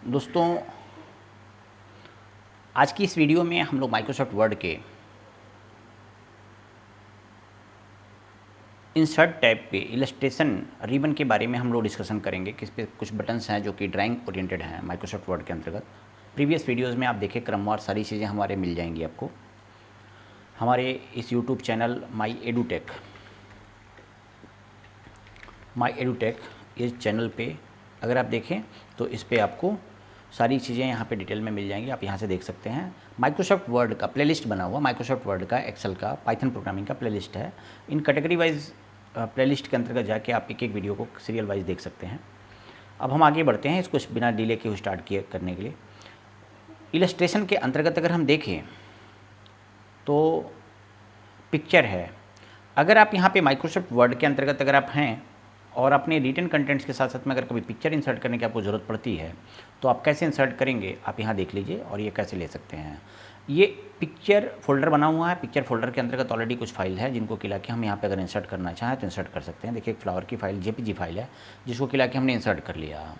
दोस्तों, आज की इस वीडियो में हम लोग माइक्रोसॉफ्ट वर्ड के इंसर्ट टैब पे इलस्ट्रेशन रिबन के बारे में हम लोग डिस्कशन करेंगे। किस पे कुछ बटन्स हैं जो कि ड्राइंग ओरिएंटेड हैं माइक्रोसॉफ्ट वर्ड के अंतर्गत। प्रीवियस वीडियोस में आप देखें क्रमवार सारी चीज़ें हमारे मिल जाएंगी आपको हमारे इस यूट्यूब चैनल माई एडुटेक इस चैनल पे। अगर आप देखें तो इस पे आपको सारी चीज़ें यहाँ पे डिटेल में मिल जाएंगी। आप यहाँ से देख सकते हैं माइक्रोसॉफ्ट वर्ड का प्लेलिस्ट बना हुआ, माइक्रोसॉफ्ट वर्ड का, एक्सेल का, पाइथन प्रोग्रामिंग का प्लेलिस्ट है। इन कैटेगरी वाइज प्लेलिस्ट के अंतर्गत जाके आप एक एक वीडियो को सीरियल वाइज देख सकते हैं। अब हम आगे बढ़ते हैं इसको बिना डिले के स्टार्ट किए करने के लिए। इलस्ट्रेशन के अंतर्गत अगर हम देखें तो पिक्चर है। अगर आप यहाँ पे माइक्रोसॉफ्ट वर्ड के अंतर्गत अगर आप हैं और अपने रिटन कंटेंट्स के साथ साथ में अगर कभी पिक्चर इंसर्ट करने की आपको ज़रूरत पड़ती है तो आप कैसे इंसर्ट करेंगे, आप यहाँ देख लीजिए और ये कैसे ले सकते हैं। ये पिक्चर फोल्डर बना हुआ है। पिक्चर फोल्डर के अंतर्गत ऑलरेडी कुछ फाइल है जिनको खिला के हम यहाँ पे अगर इंसर्ट करना चाहें तो इंसर्ट कर सकते हैं। देखिए एक फ्लावर की फाइल जेपीजी फाइल है जिसको खिला के हमने इंसर्ट कर लिया।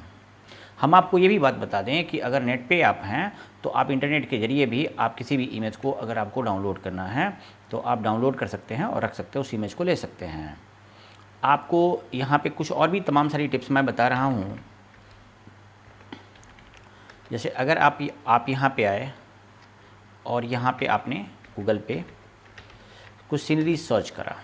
हम आपको ये भी बात बता दें कि अगर नेट पे आप हैं तो आप इंटरनेट के ज़रिए भी आप किसी भी इमेज को अगर आपको डाउनलोड करना है तो आप डाउनलोड कर सकते हैं और रख सकते हैं, उस इमेज को ले सकते हैं। आपको यहाँ पे कुछ और भी तमाम सारी टिप्स मैं बता रहा हूँ। जैसे अगर आप यहाँ पे आए और यहाँ पे आपने गूगल पे कुछ सीनरी सर्च करा,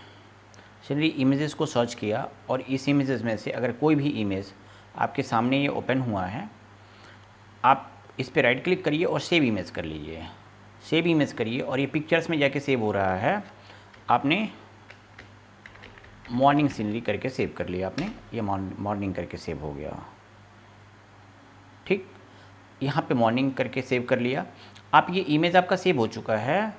सीनरी इमेजेस को सर्च किया और इस इमेजेस में से अगर कोई भी इमेज आपके सामने ये ओपन हुआ है, आप इस पे राइट क्लिक करिए और सेव इमेज कर लीजिए। सेव इमेज करिए और ये पिक्चर्स में जाके सेव हो रहा है। आपने मॉर्निंग सीनरी करके सेव कर लिया, आपने ये मॉर्निंग करके सेव हो गया। ठीक, यहाँ पे मॉर्निंग करके सेव कर लिया। आप ये इमेज आपका सेव हो चुका है।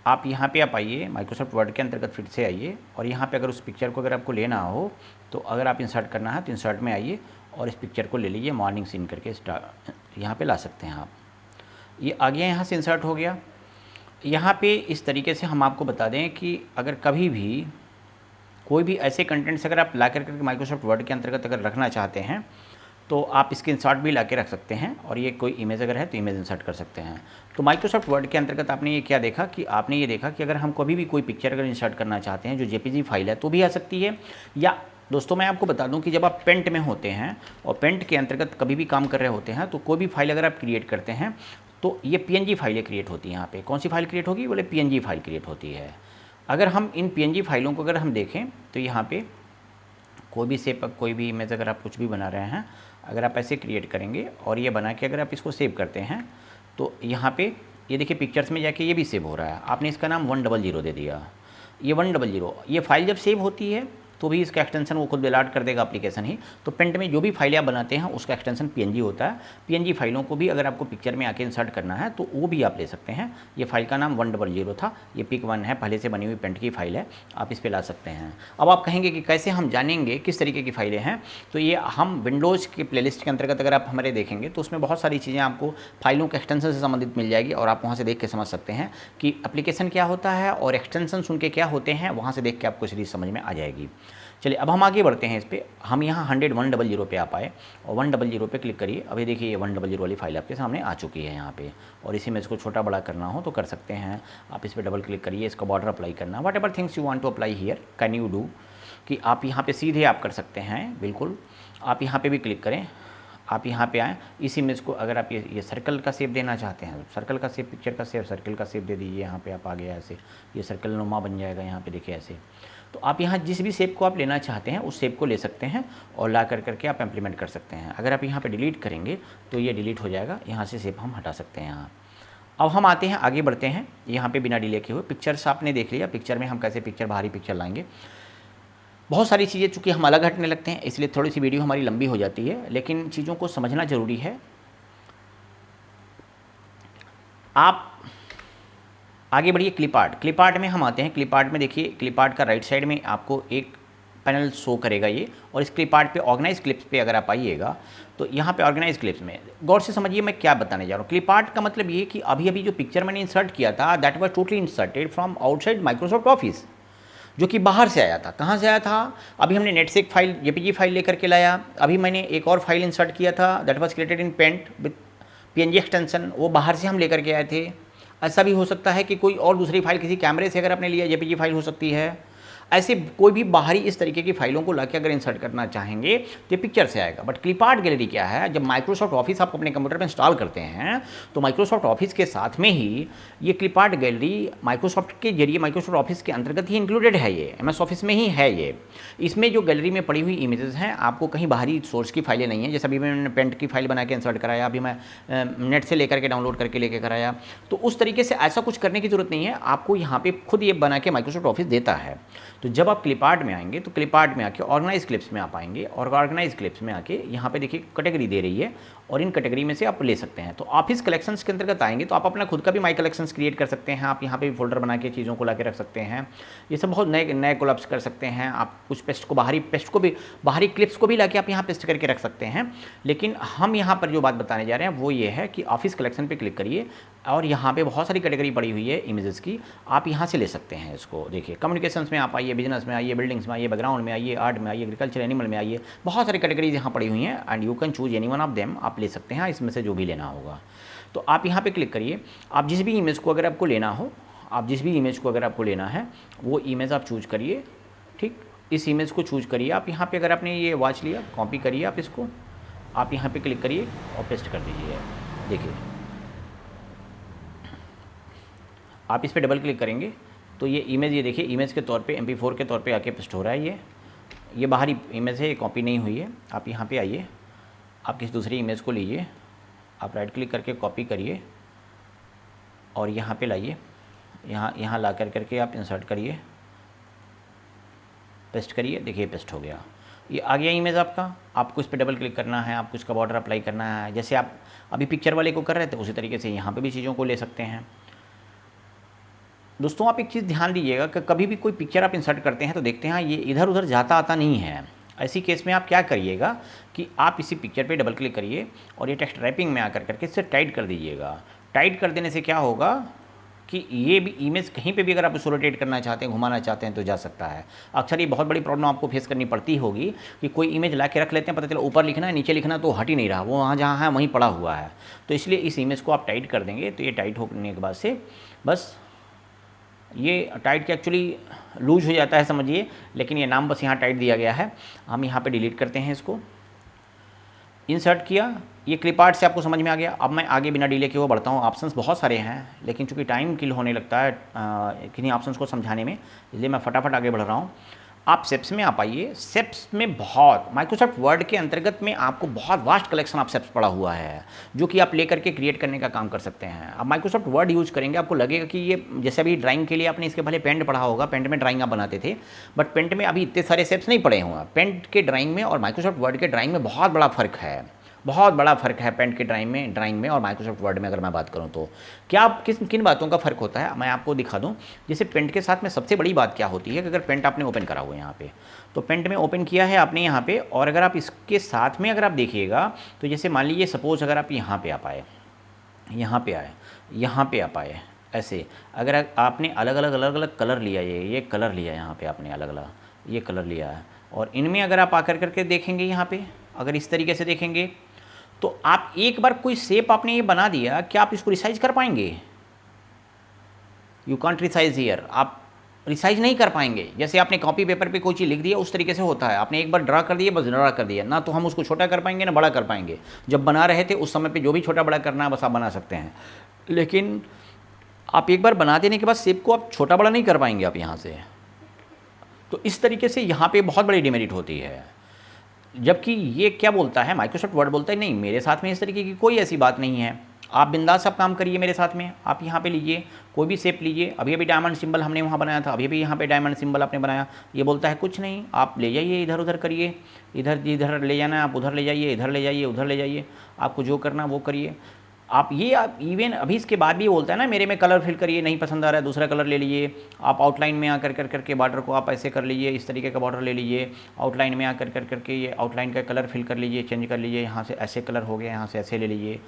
आप यहाँ पे आप आइए माइक्रोसॉफ्ट वर्ड के अंतर्गत फिर से आइए और यहाँ पे अगर उस पिक्चर को अगर आपको लेना हो तो अगर आप इंसर्ट करना है तो इंसर्ट में आइए और इस पिक्चर को ले लीजिए, मॉर्निंग सीन करके यहाँ पे ला सकते हैं आप। ये आ गया, यहाँ से इंसर्ट हो गया। यहाँ पे इस तरीके से हम आपको बता दें कि अगर कभी भी कोई भी ऐसे कंटेंट्स अगर आप ला करके माइक्रोसॉफ्ट वर्ड के अंतर्गत अगर रखना चाहते हैं तो आप इसके इंसर्ट भी ला के रख सकते हैं और ये कोई इमेज अगर है तो इमेज इंसर्ट कर सकते हैं। तो माइक्रोसॉफ्ट वर्ड के अंतर्गत आपने ये क्या देखा कि आपने ये देखा कि अगर हम कभी भी कोई पिक्चर अगर इंसर्ट करना चाहते हैं जो जेपीजी फाइल है तो भी आ सकती है। या दोस्तों मैं आपको बता दूं कि जब आप पेंट में होते हैं और पेंट के अंतर्गत कभी भी काम कर रहे होते हैं तो कोई भी फाइल अगर आप क्रिएट करते हैं तो ये पीएनजी फाइलें क्रिएट होती हैं। यहाँ पे कौन सी फाइल क्रिएट होगी, बोले पीएनजी फाइल क्रिएट होती है। अगर हम इन पीएनजी फाइलों को अगर हम देखें तो यहाँ पे कोई भी शेप, कोई भी इमेज अगर आप कुछ भी बना रहे हैं, अगर आप ऐसे क्रिएट करेंगे और ये बना के अगर आप इसको सेव करते हैं तो यहाँ पे ये देखिए पिक्चर्स में जाके ये भी सेव हो रहा है। आपने इसका नाम 100 दे दिया। ये 100 ये फाइल जब सेव होती है तो भी इसका एक्सटेंशन वो खुद अलॉट कर देगा एप्लीकेशन ही। तो पेंट में जो भी फाइलें आप बनाते हैं उसका एक्सटेंशन पीएनजी होता है। पीएनजी फाइलों को भी अगर आपको पिक्चर में आके इंसर्ट करना है तो वो भी आप ले सकते हैं। ये फाइल का नाम 100 था, ये पिक 1 है, पहले से बनी हुई पेंट की फाइल है, आप इस पर ला सकते हैं। अब आप कहेंगे कि कैसे हम जानेंगे किस तरीके की फाइलें हैं, तो ये हम विंडोज़ के प्लेलिस्ट के अंतर्गत अगर आप हमारे देखेंगे तो उसमें बहुत सारी चीज़ें आपको फाइलों के एक्सटेंशन से संबंधित मिल जाएगी और आप वहाँ से देख के समझ सकते हैं कि एप्लीकेशन क्या होता है और एक्सटेंशन उनके क्या होते हैं। वहाँ से देख के आपको सीरीज समझ में आ जाएगी। चलिए अब हम आगे बढ़ते हैं इस पर। हम यहाँ 100 पे आप आए और 100 पे क्लिक करिए। अभी देखिए ये 100 वाली फाइल आपके सामने आ चुकी है यहाँ पे, और इसी में इसको छोटा बड़ा करना हो तो कर सकते हैं। आप इस पर डबल क्लिक करिए, इसका बॉर्डर अप्लाई करना, whatever things you want to apply here can you do, कि आप यहाँ पे सीधे आप कर सकते हैं। बिल्कुल आप यहाँ पे भी क्लिक करें, आप यहाँ पे आएँ। इस इमेज को अगर आप ये सर्कल का शेप देना चाहते हैं, सर्कल का शेप, पिक्चर का शेप, सर्कल का शेप दे दीजिए। यहाँ पे आप आ गया ऐसे, ये सर्कल नुमा बन जाएगा। यहाँ पे देखिए ऐसे। तो आप यहाँ जिस भी शेप को आप लेना चाहते हैं उस शेप को ले सकते हैं और ला करके आप इम्प्लीमेंट कर सकते हैं। अगर आप यहाँ पे डिलीट करेंगे तो ये डिलीट हो जाएगा, यहाँ से शेप हम हटा सकते हैं यहाँ। अब हम आते हैं, आगे बढ़ते हैं। यहाँ पे बिना डिले के हुए पिक्चर्स आपने देख लिया। पिक्चर में हम कैसे पिक्चर, बाहरी पिक्चर लाएंगे। बहुत सारी चीज़ें चूँकि हम अलग हटने लगते हैं इसलिए थोड़ी सी वीडियो हमारी लंबी हो जाती है, लेकिन चीज़ों को समझना ज़रूरी है। आप आगे बढ़िए। क्लिप आर्ट, क्लिप आर्ट में हम आते हैं। क्लिप आर्ट में देखिए, क्लिप आर्ट का राइट साइड में आपको एक पैनल शो करेगा ये, और इस क्लिप आर्ट पे ऑर्गेनाइज क्लिप्स पे अगर आप आइएगा तो यहाँ पे ऑर्गेनाइज क्लिप्स में गौर से समझिए मैं क्या बताने जा रहा हूँ। क्लिप आर्ट का मतलब ये कि अभी अभी जो पिक्चर मैंने इंसर्ट किया था that was totally inserted from outside Microsoft office. जो कि बाहर से आया था। कहाँ से आया था? अभी हमने नेट से एक फाइल जेपीजी फाइल लेकर के लाया, अभी मैंने एक और फाइल इंसर्ट किया था that was created in Paint with PNG extension, वो बाहर से हम लेकर के आए थे। ऐसा भी हो सकता है कि कोई और दूसरी फाइल किसी कैमरे से अगर आपने लिया जेपीजी फाइल हो सकती है। ऐसे कोई भी बाहरी इस तरीके की फाइलों को लाके अगर इंसर्ट करना चाहेंगे तो ये पिक्चर से आएगा। बट क्लिपआर्ट गैलरी क्या है, जब माइक्रोसॉफ्ट ऑफिस आप अपने कंप्यूटर में इंस्टॉल करते हैं तो माइक्रोसॉफ्ट ऑफिस के साथ में ही ये क्लिपआर्ट गैलरी माइक्रोसॉफ्ट के जरिए माइक्रोसॉफ्ट ऑफिस के अंतर्गत ही इंक्लूडेड है, ये एमएस ऑफिस में ही है ये। इसमें जो गैलरी में पड़ी हुई इमेजेस हैं आपको कहीं बाहरी सोर्स की फाइलें नहीं है। जैसे अभी मैंने पेंट की फाइल बना के इंसर्ट कराया, अभी मैं नेट से लेकर के डाउनलोड करके लेके कराया, तो उस तरीके से ऐसा कुछ करने की जरूरत नहीं है, आपको यहाँ पे खुद ये बना के माइक्रोसॉफ्ट ऑफिस देता है। तो जब आप क्लिपआर्ट में आएंगे तो क्लिपआर्ट में आके ऑर्गेनाइज क्लिप्स में आप आएंगे और ऑर्गेनाइज क्लिप्स में आके यहाँ पे देखिए कैटेगरी दे रही है और इन कैटेगरी में से आप ले सकते हैं। तो ऑफिस कलेक्शंस के अंतर्गत आएंगे तो आप अपना खुद का भी माई कलेक्शंस क्रिएट कर सकते हैं। आप यहाँ पे फोल्डर बना के चीज़ों को ला के रख सकते हैं। ये सब बहुत नए नए कोलैप्स कर सकते हैं। आप कुछ पेस्ट को भी बाहरी क्लिप्स को भी ला के आप यहाँ पेस्ट करके रख सकते हैं। लेकिन हम यहाँ पर जो बात बताने जा रहे हैं वो ये है कि ऑफिस कलेक्शन पर क्लिक करिए और यहाँ पे बहुत सारी कैटेगरी पड़ी हुई है इमेजेस की, आप यहाँ से ले सकते हैं इसको। देखिए कम्युनिकेशंस में आप आइए, बिजनेस में आइए, बिल्डिंग्स में आइए, बैकग्राउंड में आइए, आर्ट में आइए, एग्रीकल्चर एनिमल में आइए, बहुत सारी कैटेगरीज यहाँ पड़ी हुई हैं and you can choose any one of them. आप ले सकते हैं इसमें से जो भी लेना होगा। तो आप यहाँ पे क्लिक करिए। आप जिस भी इमेज को अगर आपको लेना हो, आप जिस भी इमेज को अगर आपको लेना है वो इमेज आप चूज करिए। ठीक, इस इमेज को चूज करिए आप। यहाँ पे अगर आपने ये वॉच लिया, कॉपी करिए आप इसको, आप यहाँ पे क्लिक करिए और पेस्ट कर दीजिए। देखिए आप इस पर डबल क्लिक करेंगे तो ये इमेज, ये देखिए इमेज के तौर पे MP4 के तौर पे आके पेस्ट हो रहा है। ये बाहरी इमेज है, ये कॉपी नहीं हुई है। आप यहाँ पे आइए, आप किसी दूसरी इमेज को लीजिए, आप राइट क्लिक करके कॉपी करिए और यहाँ पे लाइए, यहाँ ला करके आप इंसर्ट करिए, पेस्ट करिए। देखिए पेस्ट हो गया, ये आ गया इमेज आपका। आपको इस पर डबल क्लिक करना है, आपको इसका बॉर्डर अप्लाई करना है। जैसे आप अभी पिक्चर वाले को कर रहे थे उसी तरीके से यहाँ पर भी चीज़ों को ले सकते हैं। दोस्तों आप एक चीज़ ध्यान दीजिएगा कि कभी भी कोई पिक्चर आप इंसर्ट करते हैं तो देखते हैं ये इधर उधर जाता आता नहीं है। ऐसी केस में आप क्या करिएगा कि आप इसी पिक्चर पे डबल क्लिक करिए और ये टेक्स्ट रैपिंग में आकर करके इससे टाइट कर दीजिएगा। टाइट कर देने से क्या होगा कि ये भी इमेज कहीं पे भी अगर आप इसको रोटेट करना चाहते हैं, घुमाना चाहते हैं तो जा सकता है। अक्सर ये बहुत बड़ी प्रॉब्लम आपको फेस करनी पड़ती होगी कि कोई इमेज ला के रख लेते हैं, पता चला ऊपर लिखना है नीचे लिखना तो हट ही नहीं रहा, वो वहाँ जहाँ है वहीं पड़ा हुआ है। तो इसलिए इस इमेज को आप टाइट कर देंगे तो ये टाइट होने के बाद से बस ये टाइट के एक्चुअली लूज हो जाता है समझिए, लेकिन ये नाम बस यहाँ टाइट दिया गया है। हम यहाँ पे डिलीट करते हैं इसको। इंसर्ट किया, ये क्लिपआर्ट से आपको समझ में आ गया। अब मैं आगे बिना डिले के वो बढ़ता हूँ। ऑप्शंस बहुत सारे हैं लेकिन चूंकि टाइम किल होने लगता है किन्हीं ऑप्शंस को समझाने में, इसलिए मैं फटाफट आगे बढ़ रहा हूँ। आप सेप्स में आप आइए। सेप्स में बहुत माइक्रोसॉफ्ट वर्ड के अंतर्गत में आपको बहुत वास्ट कलेक्शन ऑफ सेप्स पड़ा हुआ है जो कि आप लेकर के क्रिएट करने का काम कर सकते हैं। आप माइक्रोसॉफ्ट वर्ड यूज़ करेंगे आपको लगेगा कि ये जैसे अभी ड्राइंग के लिए आपने इसके पहले पेंट पढ़ा होगा, पेंट में ड्राइंग आप बनाते थे, बट पेंट में अभी इतने सारे सेप्स नहीं पड़े हुए। पेंट के ड्राइंग में और माइक्रोसॉफ्ट वर्ड के ड्राइंग में बहुत बड़ा फ़र्क है, बहुत बड़ा फ़र्क है पेंट के ड्राइंग में और माइक्रोसॉफ्ट वर्ड में अगर मैं बात करूं तो। क्या किन बातों का फ़र्क होता है मैं आपको दिखा दूं। जैसे पेंट के साथ में सबसे बड़ी बात क्या होती है कि अगर पेंट आपने ओपन करा हुआ है यहाँ पे, तो पेंट में ओपन किया है आपने यहाँ पे, और अगर आप इसके साथ में अगर आप देखिएगा तो जैसे मान लीजिए सपोज़ अगर आप यहाँ पे आप आए, यहाँ पे आप आए, ऐसे अगर आपने अलग अलग कलर लिया, ये कलर लिया यहाँ पे आपने अलग अलग ये कलर लिया है, और इनमें अगर आप आकर करके देखेंगे यहाँ पे, अगर इस तरीके से देखेंगे तो आप एक बार कोई शेप आपने ये बना दिया, क्या आप इसको रिसाइज कर पाएंगे? यू कांट रिसाइज हियर, आप रिसाइज नहीं कर पाएंगे। जैसे आपने कॉपी पेपर पे कोई चीज़ लिख दिया उस तरीके से होता है। आपने एक बार ड्रा कर दिया, बस ड्रा कर दिया ना, तो हम उसको छोटा कर पाएंगे ना बड़ा कर पाएंगे। जब बना रहे थे उस समय पे जो भी छोटा बड़ा करना है बस आप बना सकते हैं, लेकिन आप एक बार बना देने के बाद शेप को आप छोटा बड़ा नहीं कर पाएंगे आप यहाँ से। तो इस तरीके से यहाँ पे बहुत बड़ी डिमेरिट होती है। जबकि ये क्या बोलता है, माइक्रोसॉफ्ट वर्ड बोलता है नहीं, मेरे साथ में इस तरीके की कोई ऐसी बात नहीं है, आप बिंदास सब काम करिए मेरे साथ में। आप यहाँ पे लीजिए, कोई भी शेप लीजिए। अभी डायमंड सिंबल हमने वहाँ बनाया था, अभी यहाँ पे डायमंड सिंबल आपने बनाया। ये बोलता है कुछ नहीं, आप ले जाइए, इधर उधर करिए, इधर ले जाना है आप उधर ले जाइए, इधर ले जाइए, उधर ले जाइए, आपको जो करना वो करिए। आप इवन अभी इसके बाद भी बोलता है ना मेरे में कलर फिल करिए, नहीं पसंद आ रहा है दूसरा कलर ले लीजिए। आप आउटलाइन में आकर करके बॉर्डर को आप ऐसे कर लीजिए, इस तरीके का बॉर्डर ले लीजिए। आउटलाइन में आकर करके ये आउटलाइन का कलर फिल कर लीजिए, चेंज कर लीजिए। यहाँ से ऐसे कलर हो गया, यहाँ से ऐसे ले लीजिए।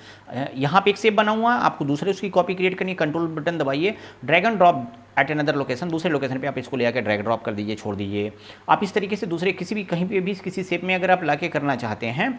यहाँ पे एक शेप बना हुआ है, आपको दूसरे उसकी कॉपी क्रिएट करनी है, कंट्रोल बटन दबाइए, drag and drop at another location, दूसरे लोकेशन पे आप इसको ले आकर ड्रैग ड्रॉप कर दीजिए, छोड़ दीजिए। आप इस तरीके से दूसरे किसी भी कहीं पे भी किसी शेप में अगर आप ला के करना चाहते हैं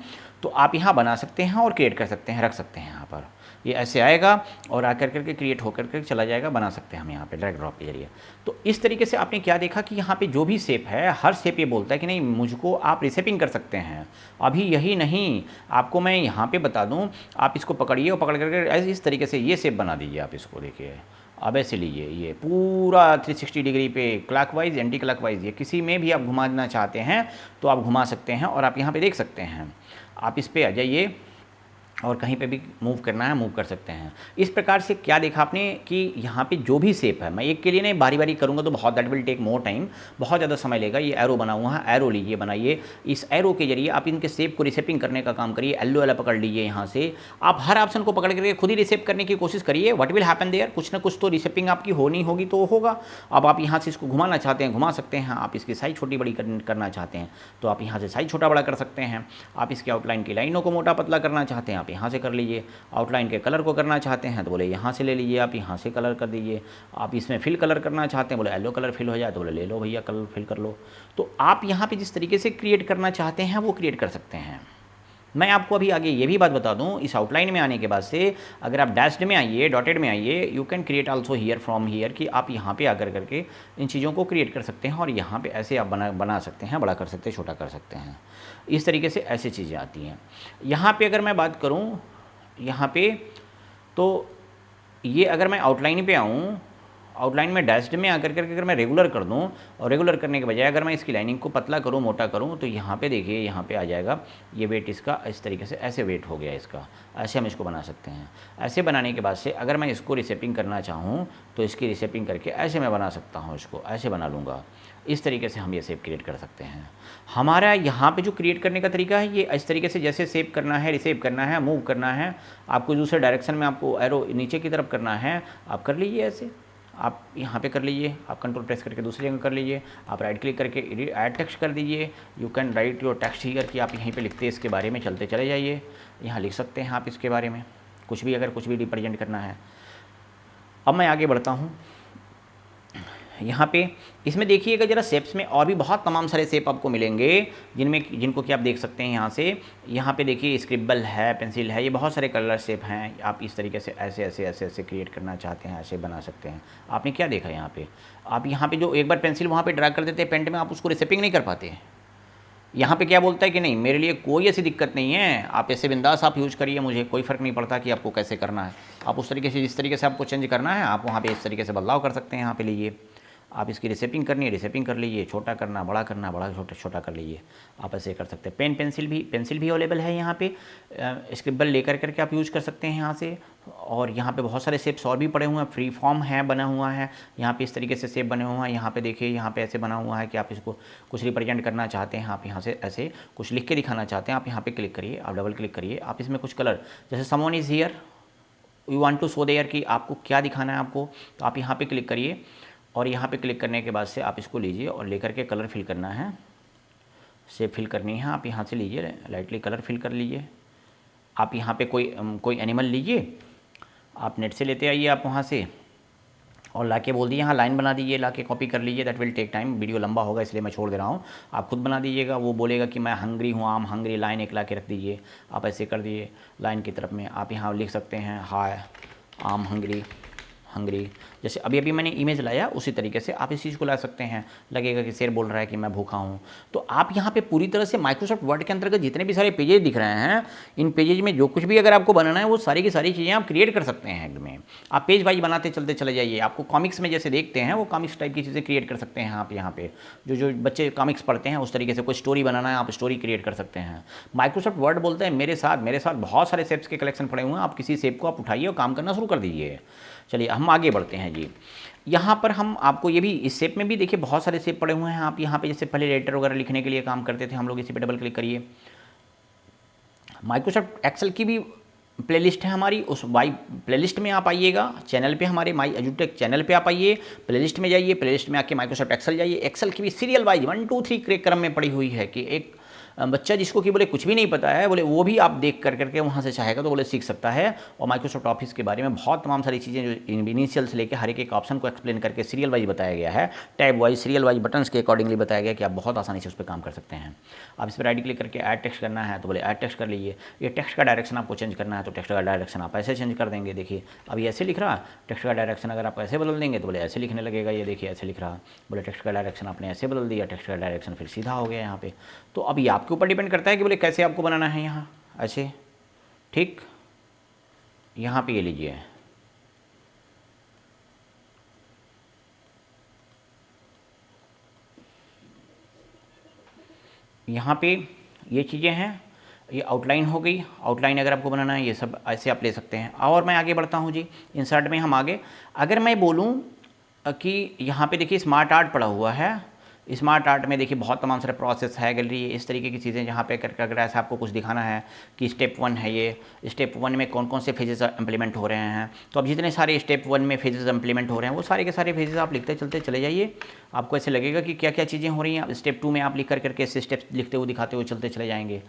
तो आप यहाँ बना सकते हैं और क्रिएट कर सकते हैं, रख सकते हैं यहाँ पर। ये ऐसे आएगा और आकर करके क्रिएट होकर के चला जाएगा, बना सकते हैं हम यहाँ पे ड्रैग ड्रॉप के जरिए। तो इस तरीके से आपने क्या देखा कि यहाँ पे जो भी शेप है, हर शेप ये बोलता है कि नहीं मुझको आप रिसेपिंग कर सकते हैं। अभी यही नहीं, आपको मैं यहाँ पे बता दूँ, आप इसको पकड़िए और पकड़ करके इस तरीके से ये शेप बना दीजिए। आप इसको देखिए, अब ऐसे लीजिए, ये पूरा 360 डिग्री पे क्लॉकवाइज एंटी क्लॉकवाइज, ये किसी में भी आप घुमाना चाहते हैं तो आप घुमा सकते हैं। और आप यहाँ पे देख सकते हैं, आप इस पर आ जाइए और कहीं पे भी मूव करना है मूव कर सकते हैं। इस प्रकार से क्या देखा आपने कि यहाँ पे जो भी शेप है, मैं एक के लिए नहीं बारी बारी करूँगा तो बहुत that will take more time, बहुत ज़्यादा समय लेगा। ये एरो बना हुआ है, एरो लीजिए बनाइए, इस एरो के जरिए आप इनके शेप को रिसेपिंग करने का काम करिए। एलो वाला पकड़ लीजिए, यहाँ से आप हर ऑप्शन को पकड़ करके खुद ही रिसेप करने की कोशिश करिए। व्हाट विल हैपन देयर, कुछ ना कुछ तो रिसेपिंग आपकी होनी होगी तो होगा। अब आप यहाँ से इसको घुमाना चाहते हैं घुमा सकते हैं, आप इसकी साइज छोटी बड़ी करना चाहते हैं तो आप यहाँ से साइज छोटा बड़ा कर सकते हैं। आप इसके आउटलाइन की लाइनों को मोटा पतला करना चाहते हैं, आप यहाँ से कर लीजिए। आउटलाइन के कलर को करना चाहते हैं तो बोले यहाँ से ले लीजिए, आप यहाँ से कलर कर दीजिए। आप इसमें फिल कलर करना चाहते हैं, बोले येलो कलर फिल हो जाए तो बोले ले लो भैया कलर फिल कर लो। तो आप यहाँ पे जिस तरीके से क्रिएट करना चाहते हैं वो क्रिएट कर सकते हैं। मैं आपको अभी आगे ये भी बात बता दूं, इस आउटलाइन में आने के बाद से अगर आप डैश्ड में आइए, डॉटेड में आइए, you can create also here from here, कि आप यहाँ पे आकर करके इन चीज़ों को क्रिएट कर सकते हैं और यहाँ पे ऐसे आप बना सकते हैं, बड़ा कर सकते हैं, छोटा कर सकते हैं। इस तरीके से ऐसी चीज़ें आती हैं। यहाँ पर अगर मैं बात करूँ यहाँ पे, तो ये अगर मैं आउटलाइन पे आऊँ, आउटलाइन में डैश्ड में आकर करके अगर मैं रेगुलर कर दूँ और रेगुलर करने के बजाय अगर मैं इसकी लाइनिंग को पतला करूँ मोटा करूँ तो यहाँ पे देखिए, यहाँ पे आ जाएगा ये वेट इसका इस तरीके से, ऐसे वेट हो गया इसका। ऐसे हम इसको बना सकते हैं। ऐसे बनाने के बाद से अगर मैं इसको रिसेपिंग करना चाहूँ तो इसकी रिसेपिंग करके ऐसे मैं बना सकता हूँ, इसको ऐसे बना लूँगा। इस तरीके से हम ये शेप क्रिएट कर सकते हैं। हमारा यहाँ पे जो क्रिएट करने का तरीका है ये इस तरीके से, जैसे सेव करना है, रिसेव करना है, मूव करना है, आपको दूसरे डायरेक्शन में आपको एरो नीचे की तरफ करना है, आप कर लीजिए ऐसे। आप यहाँ पे कर लीजिए, आप कंट्रोल प्रेस करके दूसरी जगह कर लीजिए, आप राइट क्लिक करके ऐड टेक्स्ट कर दीजिए। You can write your text here, कि आप यहीं पे लिखते इसके बारे में चलते चले जाइए, यहाँ लिख सकते हैं आप इसके बारे में कुछ भी, अगर कुछ भी रिप्रेजेंट करना है। अब मैं आगे बढ़ता हूँ। यहाँ पे इसमें देखिएगा जरा, शेप्स में और भी बहुत तमाम सारे शेप आपको मिलेंगे जिनको कि आप देख सकते हैं यहाँ से। यहाँ पे देखिए स्क्रिबल है, पेंसिल है, ये बहुत सारे कलर शेप हैं। आप इस तरीके से ऐसे ऐसे ऐसे ऐसे क्रिएट करना चाहते हैं, ऐसे बना सकते हैं। आपने क्या देखा यहाँ पे, आप यहाँ पे जो एक बार पेंसिल वहाँ पे ड्रैग कर देते हैं पेंट में, आप उसको रिसेपिंग नहीं कर पाते। यहाँ पे क्या बोलता है कि नहीं मेरे लिए कोई ऐसी दिक्कत नहीं है, आप ऐसे बिंदास आप यूज़ करिए, मुझे कोई फ़र्क नहीं पड़ता कि आपको कैसे करना है। आप उस तरीके से, जिस तरीके से आपको चेंज करना है आप वहाँ पे इस तरीके से बदलाव कर सकते हैं। यहाँ पे लीजिए, आप इसकी रिसेपिंग करनी है रिसेपिंग कर लीजिए, छोटा करना बड़ा करना बड़ा छोटा कर लीजिए, आप ऐसे कर सकते हैं। पेंसिल भी अवेलेबल है यहाँ पे, स्क्रिबल लेकर करके आप यूज़ कर सकते हैं यहाँ से। और यहाँ पे बहुत सारे शेप्स और भी पड़े हुए हैं, फ्री फॉर्म है बना हुआ है, यहाँ पे इस तरीके से शेप बने हुए हैं। यहाँ पे देखिए, यहाँ पे ऐसे बना हुआ है कि आप इसको कुछ रिप्रेजेंट करना चाहते हैं, आप यहाँ से ऐसे कुछ लिख के दिखाना चाहते हैं, आप यहाँ पे क्लिक करिए, आप डबल क्लिक करिए, आप इसमें कुछ कलर, जैसे someone is here you want to show there, कि आपको क्या दिखाना है आपको, तो आप यहाँ पे क्लिक करिए और यहाँ पे क्लिक करने के बाद से आप इसको लीजिए और लेकर के कलर फिल करना है, शेप फिल करनी है। आप यहाँ से लीजिए, लाइटली कलर फिल कर लीजिए। आप यहाँ पे कोई एनिमल लीजिए, आप नेट से लेते आइए आप वहाँ से और लाके बोल दिए यहाँ लाइन बना दीजिए, लाके कॉपी कर लीजिए। That will take time, video लंबा होगा इसलिए मैं छोड़ दे रहा हूँ। आप खुद बना दीजिएगा, वो बोलेगा कि मैं हंग्री हूँ, आम हंग्री, लाइन एक ला के रख दीजिए। आप ऐसे कर दिए, लाइन की तरफ में आप यहाँ लिख सकते हैं हाय आम हंग्री, जैसे अभी मैंने इमेज लाया उसी तरीके से आप इस चीज़ को ला सकते हैं। लगेगा कि शेर बोल रहा है कि मैं भूखा हूँ। तो आप यहाँ पे पूरी तरह से माइक्रोसॉफ्ट वर्ड के अंतर्गत जितने भी सारे पेजेज दिख रहे हैं, इन पेजेज में जो कुछ भी अगर आपको बनाना है वो सारी की सारी चीज़ें आप क्रिएट कर सकते हैं एकदम। आप पेज वाइज बनाते चलते चले जाइए। आपको कॉमिक्स में जैसे देखते हैं वो कॉमिक्स टाइप की चीज़ें क्रिएट कर सकते हैं आप। यहाँ पे जो बच्चे कॉमिक्स पढ़ते हैं उस तरीके से कोई स्टोरी बनाना है, आप स्टोरी क्रिएट कर सकते हैं। माइक्रोसॉफ्ट वर्ड बोलते हैं मेरे साथ बहुत सारे शेप्स के कलेक्शन पड़े हुए हैं, आप किसी शेप को आप उठाइए और काम करना शुरू कर दीजिए। चलिए हम आगे बढ़ते हैं जी। यहाँ पर हम आपको ये भी, इस शेप में भी देखिए बहुत सारे शेप पड़े हुए हैं। आप यहाँ पे जैसे पहले लेटर वगैरह लिखने के लिए काम करते थे हम लोग, इसी पे डबल क्लिक करिए। माइक्रोसॉफ्ट एक्सेल की भी प्लेलिस्ट है हमारी, उस प्लेलिस्ट में आप आइएगा। चैनल पे हमारे माई एजुटेक चैनल पे आप आइए, प्लेलिस्ट में जाइए, प्लेलिस्ट में आके माइक्रोसॉफ्ट एक्सेल जाइए। एक्सेल की भी सीरियल वाइज 1 2 3 क्रम में पड़ी हुई है कि एक बच्चा जिसको कि बोले कुछ भी नहीं पता है, बोले वो भी आप देख कर करके वहाँ से चाहेगा तो बोले सीख सकता है। और माइक्रोसॉफ्ट ऑफिस के बारे में बहुत तमाम सारी चीज़ें जो इनिशियल से लेकर हर एक ऑप्शन को एक्सप्लेन करके सीरियल वाइज बताया गया है, tab wise serial wise buttons के अकॉर्डिंगली बताया गया कि आप बहुत आसानी से उस पर काम कर सकते हैं। आप इस पर राइट क्लिक करके ऐड टेक्स्ट करना है तो बोले ऐड टेक्स्ट कर लीजिए। ये टेक्स्ट का डायरेक्शन आपको चेंज करना है तो टेक्स्ट का डायरेक्शन आप ऐसे चेंज कर देंगे। देखिए अभी ऐसे लिख रहा, टेक्स्ट का डायरेक्शन अगर आप ऐसे बदल देंगे तो बोले ऐसे लिखने लगेगा। ये देखिए ऐसे लिख रहा, बोले टेक्स्ट का डायरेक्शन आपने ऐसे बदल दिया, टेक्स्ट का डायरेक्शन फिर सीधा हो गया यहाँ पे। तो अब ये आपके ऊपर डिपेंड करता है कि बोले कैसे आपको बनाना है यहाँ ऐसे। ठीक, यहाँ पे ये लीजिए, यहाँ पे ये चीज़ें हैं, ये आउटलाइन हो गई। आउटलाइन अगर आपको बनाना है ये सब ऐसे आप ले सकते हैं। और मैं आगे बढ़ता हूँ जी, इंसर्ट में हम आगे अगर मैं बोलूँ कि यहाँ पे देखिए स्मार्ट आर्ट पड़ा हुआ है। स्मार्ट आर्ट में देखिए बहुत तमाम सारे प्रोसेस है, गैलरी, इस तरीके की चीज़ें जहाँ पे करके अगर ऐसा आपको कुछ दिखाना है कि स्टेप 1 है ये, स्टेप 1 में कौन कौन से फेजेस इंप्लीमेंट हो रहे हैं। तो अब जितने सारे स्टेप 1 में फेजेस इंप्लीमेंट हो रहे हैं वो सारे के सारे फेजेस आप लिखते चलते चले जाइए। आपको ऐसे लगेगा कि क्या क्या चीज़ें हो रही हैं। स्टेप 2 में आप लिख करके ऐसे स्टेप्स लिखते हुए दिखाते हुए चलते चले जाएंगे।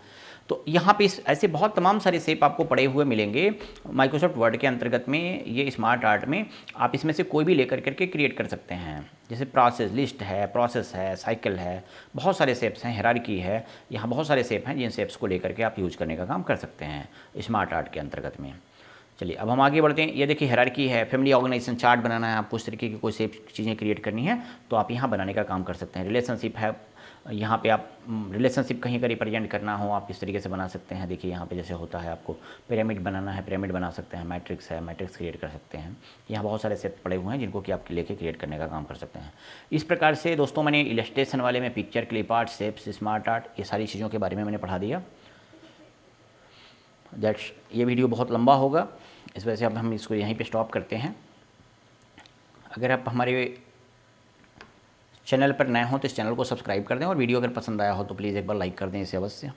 तो यहाँ पे ऐसे बहुत तमाम सारे शेप आपको पड़े हुए मिलेंगे माइक्रोसॉफ्ट वर्ड के अंतर्गत में। ये स्मार्ट आर्ट में आप इसमें से कोई भी लेकर करके क्रिएट कर सकते हैं। जैसे प्रोसेस, लिस्ट है, प्रोसेस है, साइकिल है, बहुत सारे शेप्स हैं, हायरार्की है, यहाँ बहुत सारे शेप हैं जिन शेप्स को लेकर के आप यूज करने का काम कर सकते हैं स्मार्ट आर्ट के अंतर्गत में। चलिए अब हम आगे बढ़ते हैं। ये देखिए हायरार्की है, फैमिली ऑर्गेनाइजेशन चार्ट बनाना है आपको, उस तरीके की कोई शेप चीज़ें क्रिएट करनी है तो आप यहाँ बनाने का काम कर सकते हैं। रिलेशनशिप है, यहाँ पे आप रिलेशनशिप कहीं का रिप्रेजेंट करना हो आप इस तरीके से बना सकते हैं। देखिए यहाँ पे जैसे होता है आपको पिरामिड बनाना है, पिरामिड बना सकते हैं, मैट्रिक्स है, मैट्रिक्स क्रिएट कर सकते हैं। यहाँ बहुत सारे सेट पड़े हुए हैं जिनको कि आप लेके क्रिएट करने का काम कर सकते हैं। इस प्रकार से दोस्तों मैंने इलस्ट्रेशन वाले में picture, clip art, shapes, smart art, ये सारी चीज़ों के बारे में मैंने पढ़ा दिया। दैट्स, ये वीडियो बहुत लंबा होगा, इस वजह से अब हम इसको यहीं पे स्टॉप करते हैं। अगर आप हमारे चैनल पर नए हों तो इस चैनल को सब्सक्राइब कर दें और वीडियो अगर पसंद आया हो तो प्लीज़ एक बार लाइक कर दें इसे अवश्य।